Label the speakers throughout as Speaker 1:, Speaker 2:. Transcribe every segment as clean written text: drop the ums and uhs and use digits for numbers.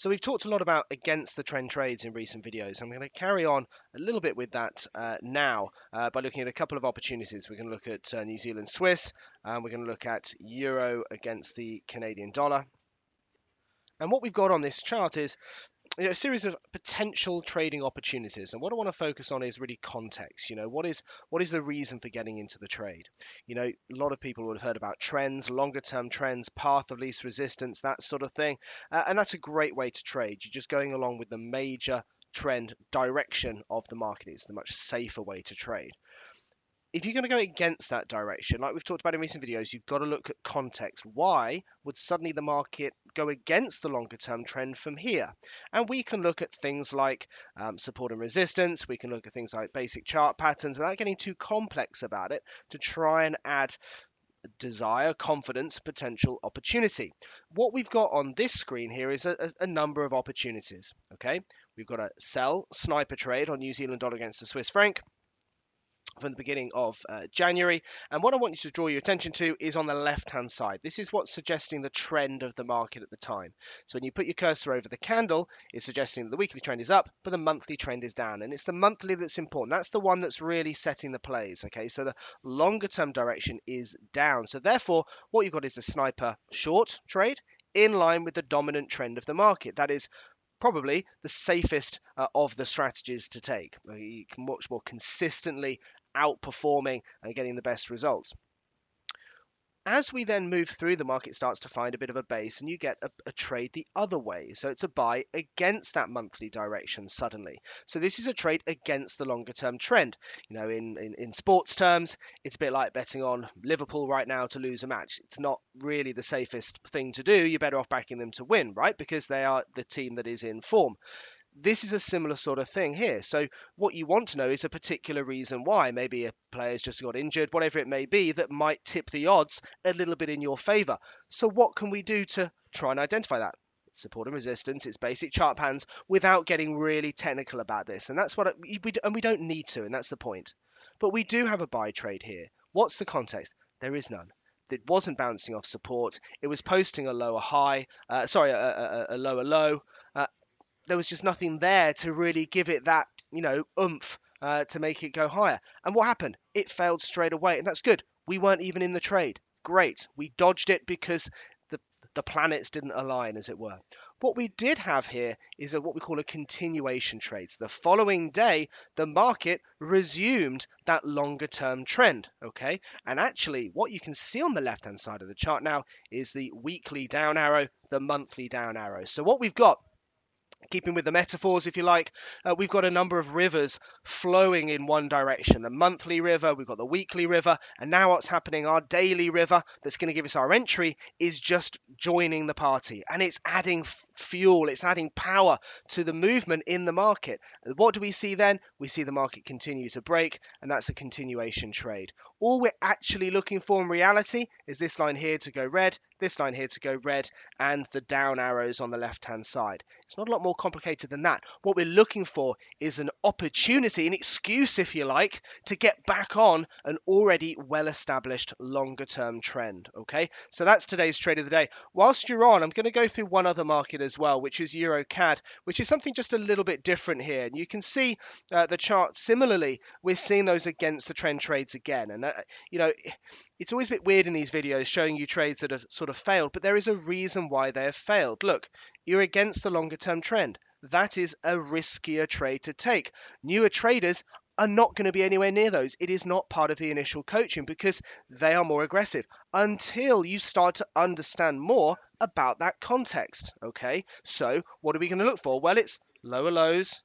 Speaker 1: So we've talked a lot about against the trend trades in recent videos. I'm going to carry on a little bit with that now by looking at a couple of opportunities. We're going to look at New Zealand Swiss, we're going to look at Euro against the Canadian dollar. And what we've got on this chart is a series of potential trading opportunities, and what I want to focus on is really context. What is the reason for getting into the trade? A lot of people would have heard about trends, longer term trends, path of least resistance, that sort of thing, and that's a great way to trade. You're just going along with the major trend direction of the market. It's the much safer way to trade. If you're going to go against that direction, like we've talked about in recent videos, you've got to look at context. Why would suddenly the market go against the longer term trend from here? And we can look at things like support and resistance. We can look at things like basic chart patterns without getting too complex about it to try and add desire, confidence, potential opportunity. What we've got on this screen here is a number of opportunities. Okay, we've got a sell sniper trade on New Zealand dollar against the Swiss franc from the beginning of January. And what I want you to draw your attention to is on the left-hand side. This is what's suggesting the trend of the market at the time. So when you put your cursor over the candle, it's suggesting that the weekly trend is up, but the monthly trend is down. And it's the monthly that's important. That's the one that's really setting the plays. Okay, so the longer-term direction is down. So therefore, what you've got is a sniper short trade in line with the dominant trend of the market. That is probably the safest of the strategies to take. You can much more consistently outperforming and getting the best results. As we then move through, the market starts to find a bit of a base and you get a trade the other way. So it's a buy against that monthly direction suddenly. So this is a trade against the longer term trend. In sports terms, it's a bit like betting on Liverpool right now to lose a match. It's not really the safest thing to do. You're better off backing them to win, right? Because they are the team that is in form. This is a similar sort of thing here. So what you want to know is a particular reason why. Maybe a player's just got injured, whatever it may be, that might tip the odds a little bit in your favor. So what can we do to try and identify that? It's support and resistance, it's basic chart patterns without getting really technical about this. And that's what we don't need to, and that's the point. But we do have a buy trade here. What's the context? There is none. It wasn't bouncing off support. It was posting a lower high, a lower low. There was just nothing there to really give it that, oomph to make it go higher. And what happened? It failed straight away, and that's good. We weren't even in the trade. Great. We dodged it because the planets didn't align, as it were. What we did have here is what we call a continuation trade. So the following day, the market resumed that longer term trend, okay? And actually, what you can see on the left-hand side of the chart now is the weekly down arrow, the monthly down arrow. So what we've got, keeping with the metaphors, if you like, we've got a number of rivers flowing in one direction. The monthly river, we've got the weekly river, and now what's happening, our daily river that's going to give us our entry is just joining the party, and it's adding fuel, it's adding power to the movement in the market. What do we see then? We see the market continue to break, and that's a continuation trade. All we're actually looking for in reality is this line here to go red, this line here to go red, and the down arrows on the left-hand side. It's not a lot more complicated than that. What we're looking for is an opportunity, an excuse, if you like, to get back on an already well-established longer-term trend, okay? So that's today's trade of the day. Whilst you're on, I'm going to go through one other market as well, which is EURAUD, which is something just a little bit different here. And you can see the chart similarly. We're seeing those against the trend trades again. And, it's always a bit weird in these videos showing you trades that have sort of failed, but there is a reason why they have failed. Look, you're against the longer term trend. That is a riskier trade to take. Newer traders are not going to be anywhere near those. It is not part of the initial coaching because they are more aggressive until you start to understand more about that context. Okay, so what are we going to look for? Well, it's lower lows,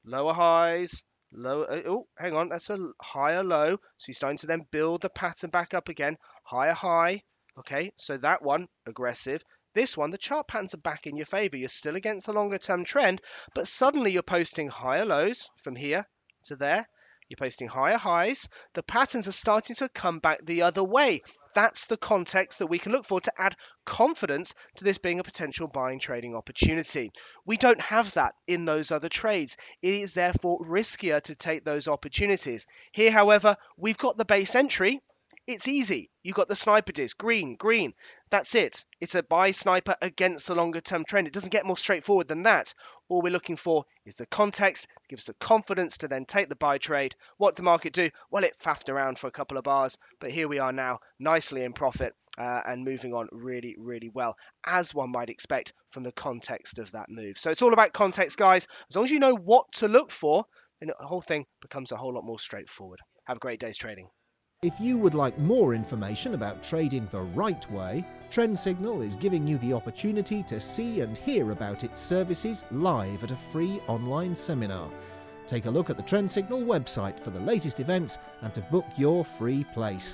Speaker 1: lower highs, lower. Oh, hang on, that's a higher low. So you're starting to then build the pattern back up again. Higher high. Okay, so that one, aggressive. This one, the chart patterns are back in your favor. You're still against the longer term trend, but suddenly you're posting higher lows from here to there. You're posting higher highs. The patterns are starting to come back the other way. That's the context that we can look for to add confidence to this being a potential buying trading opportunity. We don't have that in those other trades. It is therefore riskier to take those opportunities. Here, however, we've got the base entry. It's easy. You've got the sniper disc, green, green. That's it. It's a buy sniper against the longer term trend. It doesn't get more straightforward than that. All we're looking for is the context, gives the confidence to then take the buy trade. What did the market do? Well, it faffed around for a couple of bars, but here we are now, nicely in profit and moving on really, really well, as one might expect from the context of that move. So it's all about context, guys. As long as you know what to look for, then the whole thing becomes a whole lot more straightforward. Have a great day's trading.
Speaker 2: If you would like more information about trading the right way, Trend Signal is giving you the opportunity to see and hear about its services live at a free online seminar. Take a look at the Trend Signal website for the latest events and to book your free place.